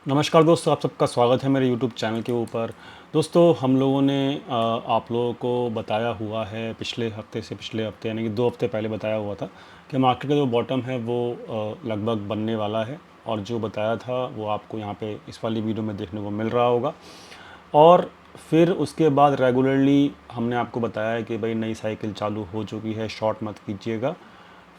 नमस्कार दोस्तों, आप सबका स्वागत है मेरे YouTube चैनल के ऊपर। दोस्तों, हम लोगों ने आप लोगों को बताया हुआ है पिछले हफ्ते यानी कि 2 हफ्ते पहले बताया हुआ था कि मार्केट का जो बॉटम है वो लगभग बनने वाला है। और जो बताया था वो आपको यहाँ पे इस वाली वीडियो में देखने को मिल रहा होगा। और फिर उसके बाद रेगुलरली हमने आपको बताया है कि भाई नई साइकिल चालू हो चुकी है, शॉर्ट मत कीजिएगा।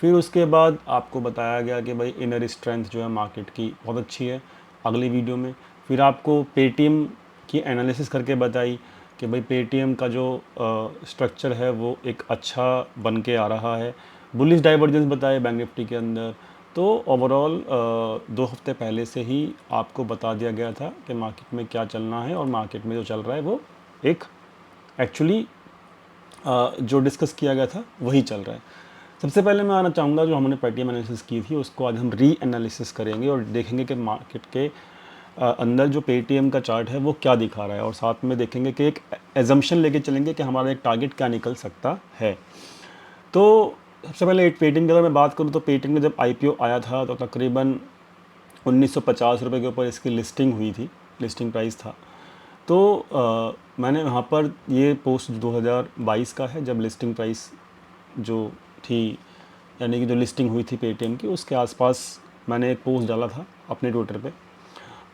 फिर उसके बाद आपको बताया गया कि भाई इनर स्ट्रेंथ जो है मार्केट की बहुत अच्छी है अगली वीडियो में। फिर आपको पेटीएम की एनालिसिस करके बताई कि भाई पेटीएम का जो स्ट्रक्चर है वो एक अच्छा बन के आ रहा है। बुलिश डाइवर्जेंस बताए बैंक निफ्टी के अंदर। तो ओवरऑल 2 हफ्ते पहले से ही आपको बता दिया गया था कि मार्केट में क्या चलना है, और मार्केट में जो चल रहा है वो एक एक्चुअली जो डिस्कस किया गया था वही चल रहा है। सबसे पहले मैं आना चाहूँगा, जो हमने पेटीएम एनालिसिस की थी उसको आज हम री एनालिसिस करेंगे और देखेंगे कि मार्केट के अंदर जो पेटीएम का चार्ट है वो क्या दिखा रहा है, और साथ में देखेंगे कि एक एजम्पशन लेके चलेंगे कि हमारा एक टारगेट क्या निकल सकता है। तो सबसे पहले एक पेटीएम की अगर मैं बात करूँ तो पेटीएम में जब आईपीओ आया था तो तकरीबन 1950 रुपये के ऊपर इसकी लिस्टिंग हुई थी, लिस्टिंग प्राइस था। तो मैंने वहाँ पर ये पोस्ट 2022 का है, जब लिस्टिंग प्राइस जो थी यानी कि जो लिस्टिंग हुई थी पेटीएम की उसके आसपास मैंने एक पोस्ट डाला था अपने ट्विटर पे।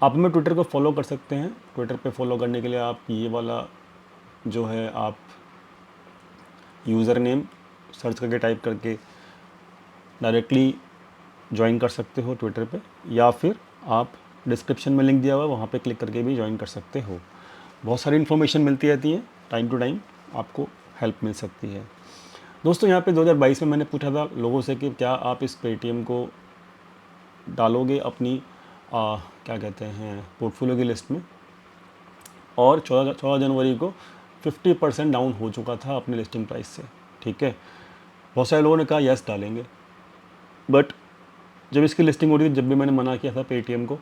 आप हमें ट्विटर को फॉलो कर सकते हैं। ट्विटर पे फॉलो करने के लिए आप ये वाला जो है आप यूज़र नेम सर्च करके टाइप करके डायरेक्टली ज्वाइन कर सकते हो ट्विटर पे, या फिर आप डिस्क्रिप्शन में लिंक दिया हुआ है वहाँ पे क्लिक करके भी ज्वाइन कर सकते हो। बहुत सारी इन्फॉर्मेशन मिलती रहती है, टाइम टू टाइम आपको हेल्प मिल सकती है। दोस्तों, यहाँ पे 2022 में मैंने पूछा था लोगों से कि क्या आप इस पेटीएम को डालोगे अपनी क्या कहते हैं पोर्टफोलियो की लिस्ट में। और 14 जनवरी को 50% डाउन हो चुका था अपने लिस्टिंग प्राइस से। ठीक है, बहुत सारे लोगों ने कहा यस डालेंगे, बट जब इसकी लिस्टिंग हो रही थी जब भी मैंने मना किया था पेटीएम को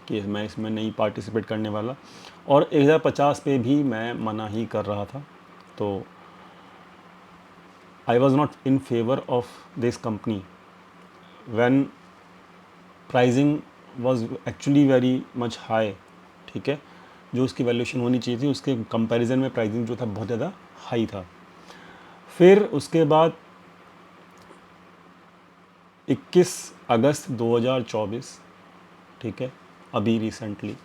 कि मैं इसमें नहीं पार्टिसिपेट करने वाला, और 1050 पे भी मैं मना ही कर रहा था। तो I was not in favour of this company when pricing was actually very much high. ठीक है, जो उसकी वैल्यूएशन होनी चाहिए थी उसके कंपैरिजन में प्राइसिंग जो था बहुत ज़्यादा हाई था। फिर उसके बाद 21 अगस्त 2024, ठीक है, अभी रिसेंटली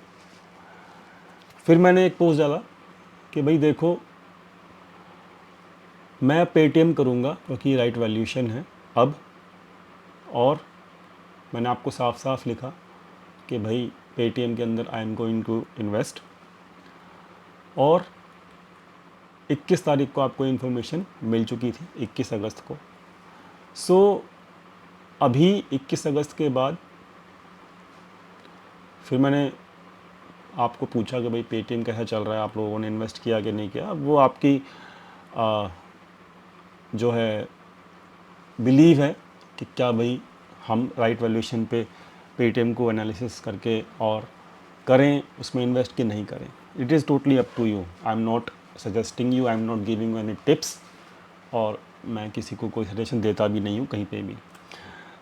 फिर मैंने एक पोस्ट डाला कि भाई देखो मैं पेटीएम करूँगा क्योंकि राइट वैल्यूएशन है अब। और मैंने आपको साफ साफ लिखा कि भाई पेटीएम के अंदर I am going to invest. और 21 तारीख को आपको इन्फॉर्मेशन मिल चुकी थी, 21 अगस्त को। सो अभी 21 अगस्त के बाद फिर मैंने आपको पूछा कि भाई पेटीएम कैसा चल रहा है, आप लोगों ने इन्वेस्ट किया कि नहीं किया। अब वो आपकी जो है बिलीव है कि क्या भाई हम राइट वैल्यूएशन पे पेटीएम को एनालिसिस करके और करें उसमें इन्वेस्ट कि नहीं करें। It is totally up to you. I am not suggesting you, I am not giving any tips, और मैं किसी को कोई सजेशन देता भी नहीं हूँ कहीं पे भी।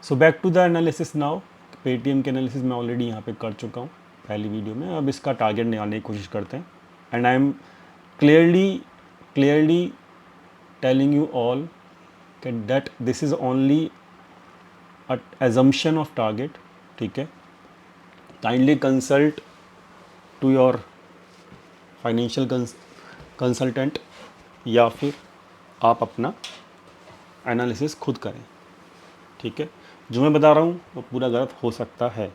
So back to the analysis now. Paytm के एनालिसिस मैं ऑलरेडी यहाँ पे कर चुका हूँ पहली वीडियो में। अब इसका टारगेट निकालने की कोशिश करते हैं। And I am clearly telling you all that this is only a assumption of target। ठीक है, kindly consult to your financial consultant, या फिर आप अपना एनालिसिस खुद करें। ठीक है, जो मैं बता रहा हूँ वो पूरा गलत हो सकता है।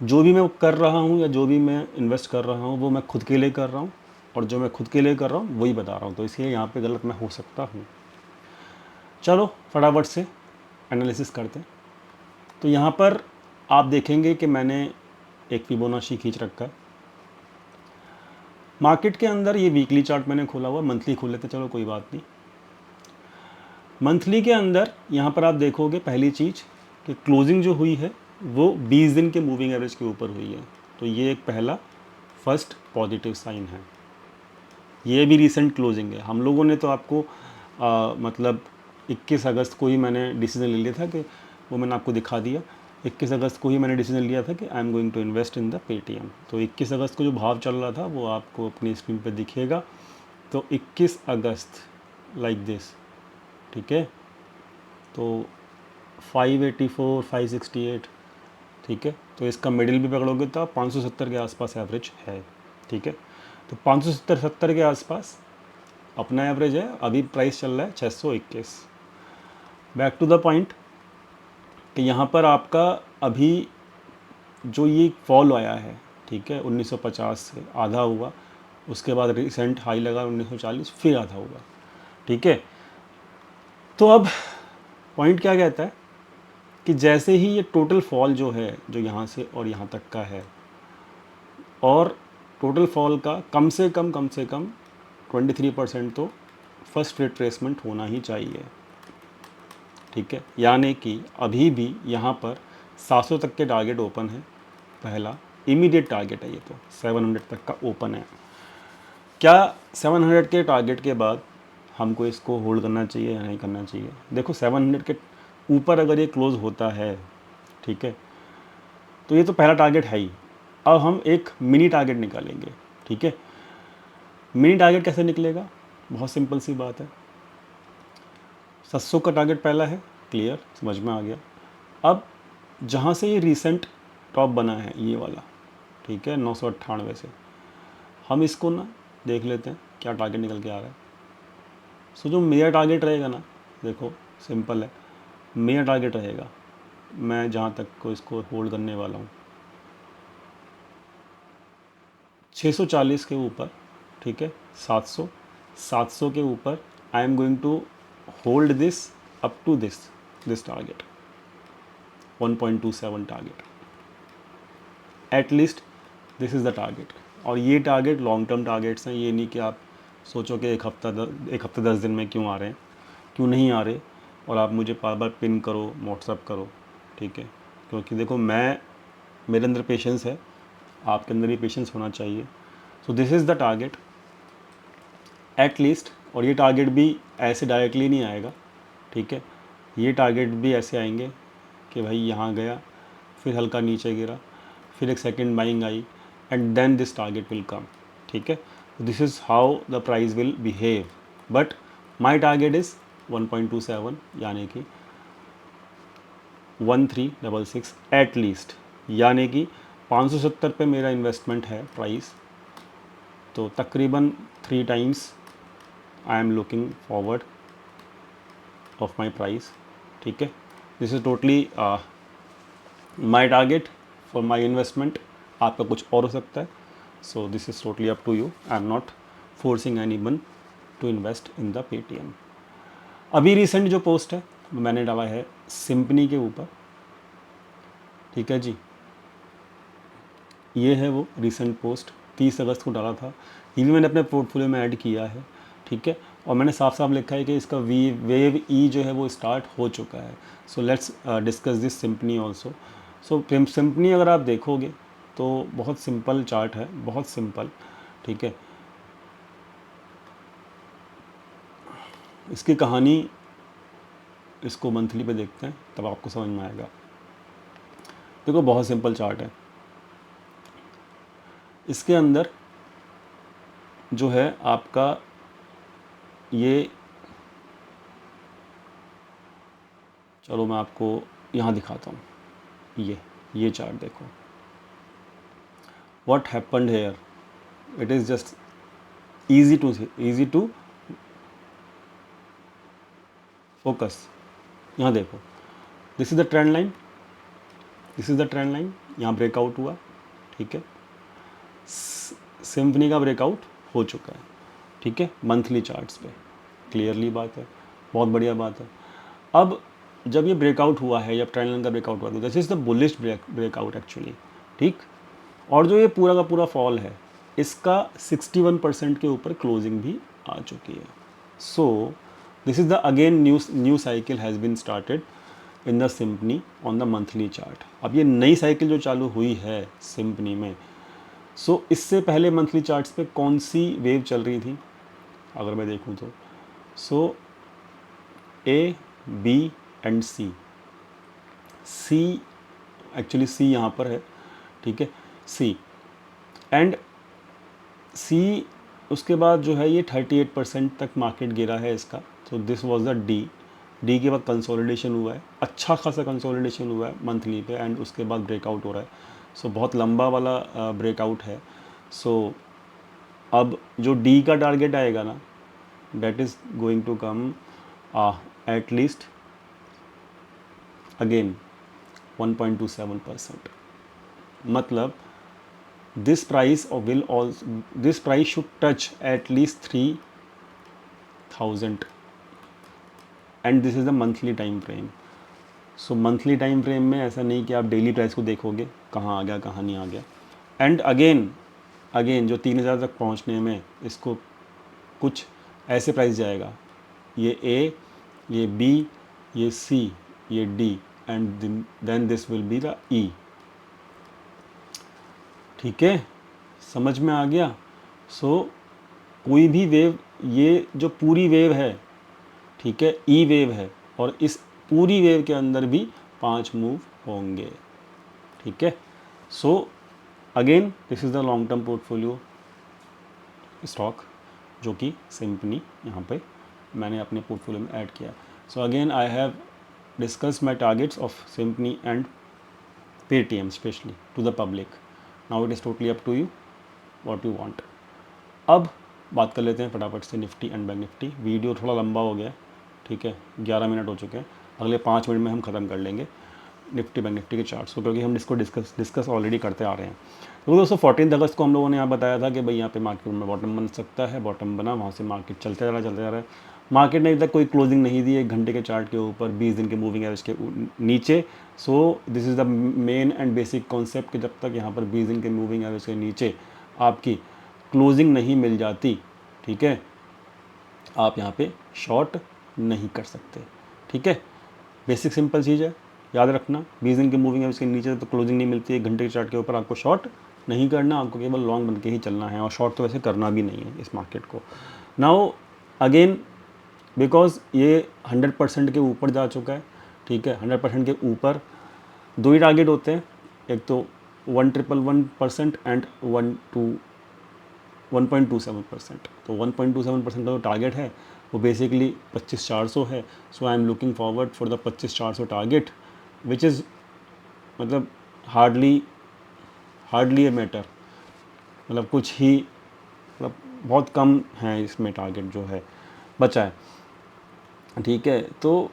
जो भी मैं कर रहा हूँ या जो भी मैं इन्वेस्ट कर रहा हूँ वो मैं खुद के लिए कर रहा हूँ, और जो मैं खुद के लिए कर रहा हूँ वही बता रहा हूँ, तो इसलिए यहाँ पे गलत मैं हो सकता हूँ। चलो फटाफट से एनालिसिस करते हैं। तो यहाँ पर आप देखेंगे कि मैंने एक फिबोनाची खींच रखा है। मार्केट के अंदर ये वीकली चार्ट मैंने खोला हुआ, मंथली खोल लेते, चलो कोई बात नहीं। मंथली के अंदर यहाँ पर आप देखोगे पहली चीज़ कि क्लोजिंग जो हुई है वो 20 दिन के मूविंग एवरेज के ऊपर हुई है। तो ये एक पहला फर्स्ट पॉजिटिव साइन है। ये भी रीसेंट क्लोजिंग है। हम लोगों ने तो आपको मतलब 21 अगस्त को ही मैंने डिसीजन ले लिया था कि वो मैंने आपको दिखा दिया 21 अगस्त को ही मैंने डिसीजन लिया था कि I am going to invest in the Paytm. तो 21 अगस्त को जो भाव चल रहा था वो आपको अपनी स्क्रीन पे दिखेगा। तो 21 अगस्त लाइक दिस, ठीक है। तो 584, 568, ठीक है। तो इसका मिडिल भी पकड़ोगे तो आप 570 के आसपास एवरेज है, ठीक है। तो 570 के आसपास अपना एवरेज है। अभी प्राइस चल रहा है 621। बैक टू द पॉइंट कि यहाँ पर आपका अभी जो ये फॉल आया है, ठीक है, 1950 से आधा हुआ, उसके बाद रिसेंट हाई लगा 1940, फिर आधा हुआ, ठीक है। तो अब पॉइंट क्या कहता है कि जैसे ही ये टोटल फॉल जो है, जो यहाँ से और यहाँ तक का है, और टोटल फॉल का कम से कम 23% तो फर्स्ट रिट्रेसमेंट होना ही चाहिए, ठीक है। यानी कि अभी भी यहाँ पर 700 तक के टारगेट ओपन है। पहला इमीडिएट टारगेट है, ये तो 700 तक का ओपन है। क्या 700 के टारगेट के बाद हमको इसको होल्ड करना चाहिए या नहीं करना चाहिए? देखो 700 के ऊपर अगर ये क्लोज़ होता है, ठीक है, तो ये तो पहला टारगेट है ही। अब हम एक मिनी टारगेट निकालेंगे, ठीक है। मिनी टारगेट कैसे निकलेगा? बहुत सिंपल सी बात है। 700 का टारगेट पहला है, क्लियर, समझ में आ गया। अब जहाँ से ये रीसेंट टॉप बना है ये वाला, ठीक है, 998 से, हम इसको ना देख लेते हैं क्या टारगेट निकल के आ रहा है। सो जो मेरा टारगेट रहेगा ना, देखो सिंपल है, मेरा टारगेट रहेगा, मैं जहाँ तक को इसको होल्ड करने वाला हूँ 640 के ऊपर, ठीक है, 700 के ऊपर I am going to hold this up to this target 1.27 target, at least this is the target. और ये टारगेट लॉन्ग टर्म टारगेट्स हैं, ये नहीं कि आप सोचो कि एक हफ्ते 10 दिन में क्यों आ रहे हैं, क्यों नहीं आ रहे, और आप मुझे बार बार पिन करो, व्हाट्सअप करो, ठीक है। क्योंकि देखो मेरे अंदर पेशेंस है, आपके अंदर भी पेशेंस होना चाहिए। सो this is the target at least. और ये टारगेट भी ऐसे डायरेक्टली नहीं आएगा, ठीक है। ये टारगेट भी ऐसे आएंगे कि भाई यहाँ गया, फिर हल्का नीचे गिरा, फिर एक सेकंड बाइंग आई, and then this target will come, ठीक है। This is how the price will behave. But my target is 1.27, यानी कि 1366 एट लीस्ट, यानी कि 570 पे मेरा इन्वेस्टमेंट है प्राइस, तो तकरीबन 3 times I am looking forward of my price, ठीक है। This is totally my target for my investment. आपका कुछ और हो सकता है, so this is totally up to you. I am not forcing any one to invest in the Paytm. अभी recent जो पोस्ट है मैंने डाला है सिम्पनी के ऊपर, ठीक है जी, ये है वो रिसेंट पोस्ट, 30 अगस्त को डाला था, ये भी मैंने अपने पोर्टफोलियो में ऐड किया है, ठीक है। और मैंने साफ साफ लिखा है कि इसका वेव ई जो है वो स्टार्ट हो चुका है। So let's discuss this symphony also. So symphony अगर आप देखोगे तो बहुत सिंपल चार्ट है, बहुत सिंपल, ठीक है। इसकी कहानी, इसको मंथली पे देखते हैं तब आपको समझ में आएगा। देखो बहुत सिंपल चार्ट है, इसके अंदर जो है आपका ये, चलो मैं आपको यहाँ दिखाता हूँ, ये चार्ट देखो, what happened here, it is just easy to focus. यहाँ देखो, this is the trend line, this is the trend line, यहाँ ब्रेकआउट हुआ, ठीक है, सिम्फनी का ब्रेकआउट हो चुका है, ठीक है, मंथली चार्ट्स पे, क्लियरली बात है, बहुत बढ़िया बात है। अब जब ये ब्रेकआउट हुआ है, जब ट्रेंड लाइन का ब्रेकआउट हुआ, तो this is the bullish breakout actually, ठीक। और जो ये पूरा का पूरा फॉल है, इसका 61% के ऊपर क्लोजिंग भी आ चुकी है। So this is the again new cycle has been started in the Symphony on the monthly chart. अब ये नई साइकिल जो चालू हुई है सिम्पनी में, सो इससे पहले मंथली चार्ट्स पे कौन सी वेव चल रही थी अगर मैं देखूँ तो, so A B and C actually C यहाँ पर है, ठीक है, सी एंड सी। उसके बाद जो है ये 38% तक मार्केट गिरा है इसका। तो this was the D. D के बाद कंसोलिडेशन हुआ है, अच्छा खासा कंसोलिडेशन हुआ है मंथली पे, एंड उसके बाद ब्रेकआउट हो रहा है। सो बहुत लंबा वाला ब्रेकआउट है। सो अब जो डी का टारगेट आएगा ना, that is going to come at least again 1.27%। मतलब this price will also, this price should touch at least 3000 and this is the monthly time frame. So monthly time frame में ऐसा नहीं कि आप daily price को देखोगे कहाँ आ गया कहाँ नहीं आ गया। एंड अगेन जो 3000 तक पहुँचने में इसको कुछ ऐसे प्राइस जाएगा, ये ए, ये बी, ये सी, ये D and then this will be the E. ठीक है, समझ में आ गया। सो कोई भी वेव, ये जो पूरी वेव है, ठीक है, ई वेव है, और इस पूरी वेव के अंदर भी 5 मूव होंगे। ठीक है, so again this is the long term portfolio stock जो कि सिम्फनी यहाँ पे मैंने अपने पोर्टफोलियो में ऐड किया। So again I have discuss my targets of Symphony and Paytm specially to the public. Now it is totally up to you what you want. अब बात कर लेते हैं फटाफट से Nifty and Bank Nifty. Video थोड़ा लंबा हो गया, ठीक है, 11 मिनट हो चुके हैं। अगले 5 मिनट में हम ख़त्म कर लेंगे निफ्टी बैंक निफ्टी के चार्ट्स को, क्योंकि हम इसको डिस्कस ऑलरेडी करते आ रहे हैं। तो दोस्तों 14 अगस्त को हम लोगों ने यहाँ बताया था कि भाई यहाँ पे मार्केट में बॉटम बन सकता है। बॉटम बना, वहाँ से मार्केट चलते जा रहा है। मार्केट ने अभी तक कोई क्लोजिंग नहीं दी 1 घंटे के चार्ट के ऊपर, 20 दिन के मूविंग एवरेज के नीचे। सो this is the main and basic concept कि जब तक यहाँ पर 20 दिन के मूविंग एवरेज के नीचे आपकी क्लोजिंग नहीं मिल जाती, ठीक है, आप यहाँ पे शॉर्ट नहीं कर सकते। ठीक है, बेसिक सिंपल चीज़ है, याद रखना। 20 दिन के मूविंग एवरेज के नीचे तो क्लोजिंग नहीं मिलती है, 1 घंटे के चार्ट के ऊपर आपको शॉर्ट नहीं करना, आपको केवल लॉन्ग बन के ही चलना है, और शॉर्ट तो वैसे करना भी नहीं है इस मार्केट को। नाउ अगेन बिकॉज ये 100% के ऊपर जा चुका है, ठीक है, 100% के ऊपर 2 ही टारगेट होते हैं, एक तो 1.11% एंड 1.27%। तो 1.27% का जो टारगेट है वो बेसिकली 25,400 है। So I am looking forward for the 25,400 target which is मतलब हार्डली ए मैटर, मतलब कुछ ही, मतलब बहुत कम है इसमें टारगेट जो है बचा है। ठीक है, तो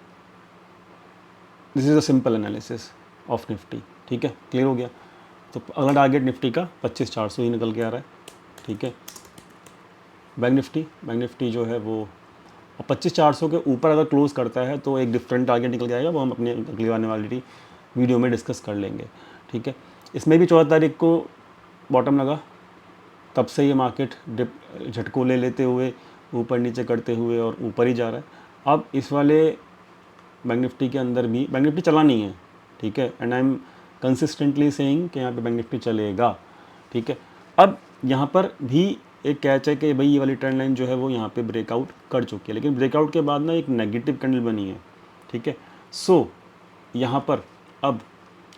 this is a simple analysis of Nifty. ठीक है, क्लियर हो गया। तो अगला टारगेट निफ्टी का 25,400 ही निकल के आ रहा है। ठीक है, बैंक निफ्टी जो है वो 25,400 के ऊपर अगर क्लोज करता है तो एक डिफरेंट टारगेट निकल के आएगा, वो हम अपने अगली आने वाली वीडियो में डिस्कस कर लेंगे। ठीक है, इसमें भी 14 तारीख को बॉटम लगा, तब से ये मार्केट डिप झटकों ले लेते हुए ऊपर नीचे करते हुए और ऊपर ही जा रहा है। अब इस वाले बैंक निफ्टी के अंदर भी बैंक निफ्टी चला नहीं है, ठीक है, and I am consistently saying कि यहाँ पे बैंक निफ्टी चलेगा। ठीक है, अब यहाँ पर भी एक कैच है कि भाई ये वाली ट्रेंड लाइन जो है वो यहाँ पे ब्रेकआउट कर चुकी है, लेकिन ब्रेकआउट के बाद ना एक नेगेटिव कैंडल बनी है। ठीक है, सो यहाँ पर अब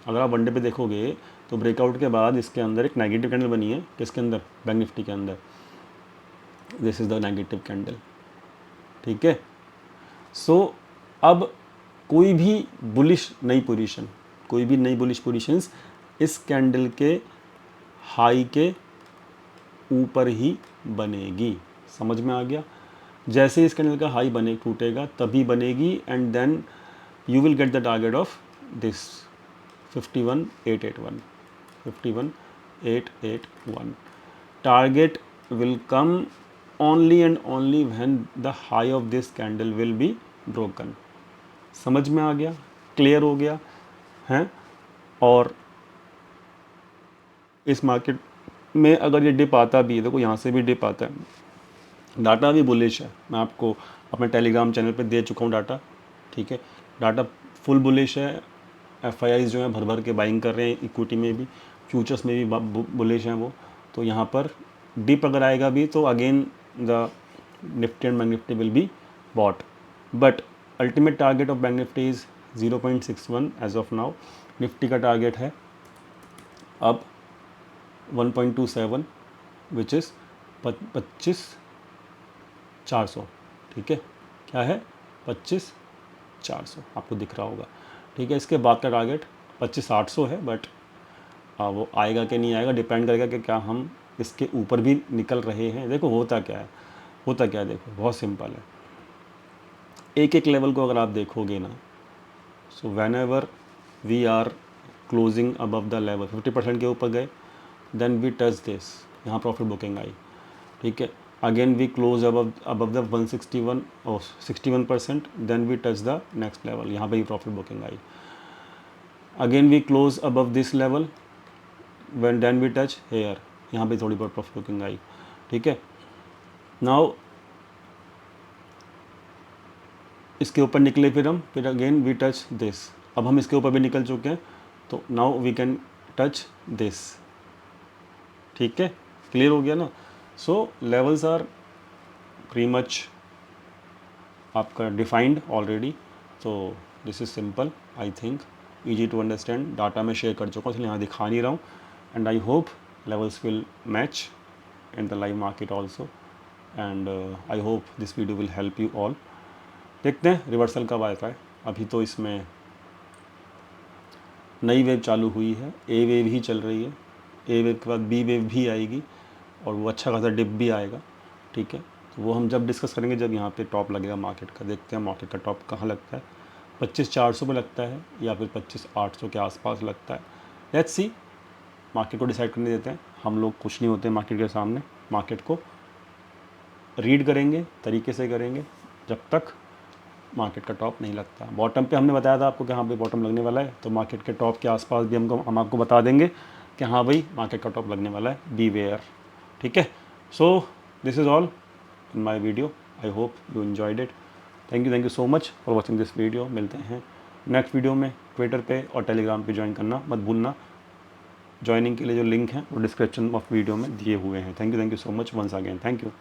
अगर आप वनडे पे देखोगे तो ब्रेकआउट के बाद इसके अंदर एक नेगेटिव कैंडल बनी है, किसके अंदर, बैंक निफ्टी के अंदर। This is the negative candle. ठीक है, सो अब कोई भी नई बुलिश पोजीशंस इस कैंडल के हाई के ऊपर ही बनेगी। समझ में आ गया। जैसे इस कैंडल का हाई टूटेगा तभी बनेगी, and then you will get the target of this 51,881 target will come only and only when the high of this candle will be broken। समझ में आ गया, क्लियर हो गया है। और इस मार्केट में अगर ये डिप आता भी है, देखो यहाँ से भी डिप आता है, डाटा भी बुलिश है। मैं आपको अपने टेलीग्राम चैनल पे दे चुका हूँ डाटा। ठीक है, डाटा फुल बुलिश है। एफआईआईज जो है भर भर के बाइंग कर रहे हैं, इक्विटी में भी, फ्यूचर्स में भी बुलिश हैं वो। तो यहाँ पर डिप अगर आएगा भी तो again the Nifty and Bank Nifty will be bought, but ultimate target of Bank Nifty is 0.61 as of now. Nifty का टारगेट है अब 1.27 विच इज़ 25,400। ठीक है, क्या है 25,400 आपको दिख रहा होगा। ठीक है, इसके बाद का टारगेट 25,800 है, बट वो आएगा कि नहीं आएगा डिपेंड करेगा कि क्या हम इसके ऊपर भी निकल रहे हैं। देखो होता क्या है, देखो बहुत सिंपल है। एक एक लेवल को अगर आप देखोगे ना, so whenever we are closing above the level 50% के ऊपर गए, देन वी टच दिस, यहाँ प्रॉफिट बुकिंग आई। ठीक है, again we close above the 161 और 61%, then we touch the next level, यहाँ पे भी प्रॉफिट बुकिंग आई। Again we close above this level, when then we touch here, यहाँ पे थोड़ी बहुत प्रॉफिट बुकिंग आई। ठीक है, नाउ इसके ऊपर निकले फिर अगेन वी टच दिस, अब हम इसके ऊपर भी निकल चुके हैं, तो now we can touch this. ठीक है, क्लियर हो गया ना। So levels are pretty much आपका डिफाइंड ऑलरेडी, तो this is simple, I think easy to understand. Data में शेयर कर चुका हूँ इसलिए यहाँ दिखा नहीं रहा हूँ, and I hope levels will match in the live market also, and I hope this video will help you all। देखते हैं रिवर्सल कब आता है। अभी तो इसमें नई वेव चालू हुई है, ए वेव ही चल रही है, ए वेव के बाद बी वेव भी आएगी और वो अच्छा खासा डिप भी आएगा। ठीक है, तो वो हम जब डिस्कस करेंगे जब यहाँ पे टॉप लगेगा मार्केट का। देखते हैं मार्केट का टॉप कहाँ लगता है, 25,400 पे लगता है या फिर 25,800 के आसपास लगता है। लेट्स सी, मार्केट को डिसाइड करने देते हैं। हम लोग कुछ नहीं होते मार्केट के सामने, मार्केट को रीड करेंगे, तरीके से करेंगे जब तक मार्केट का टॉप नहीं लगता। बॉटम पे हमने बताया था आपको कि हाँ भाई बॉटम लगने वाला है, तो मार्केट के टॉप के आसपास भी हम आपको बता देंगे कि हाँ भाई मार्केट का टॉप लगने वाला है, बी वेयर। ठीक है, so this is all in my video, I hope you enjoyed it. Thank you so much for watching this video. मिलते हैं नेक्स्ट वीडियो में। ट्विटर पे और टेलीग्राम पे ज्वाइन करना मत भूलना। ज्वाइनिंग के लिए जो लिंक है वो डिस्क्रिप्शन ऑफ वीडियो में दिए हुए हैं। Thank you so much once again, thank you.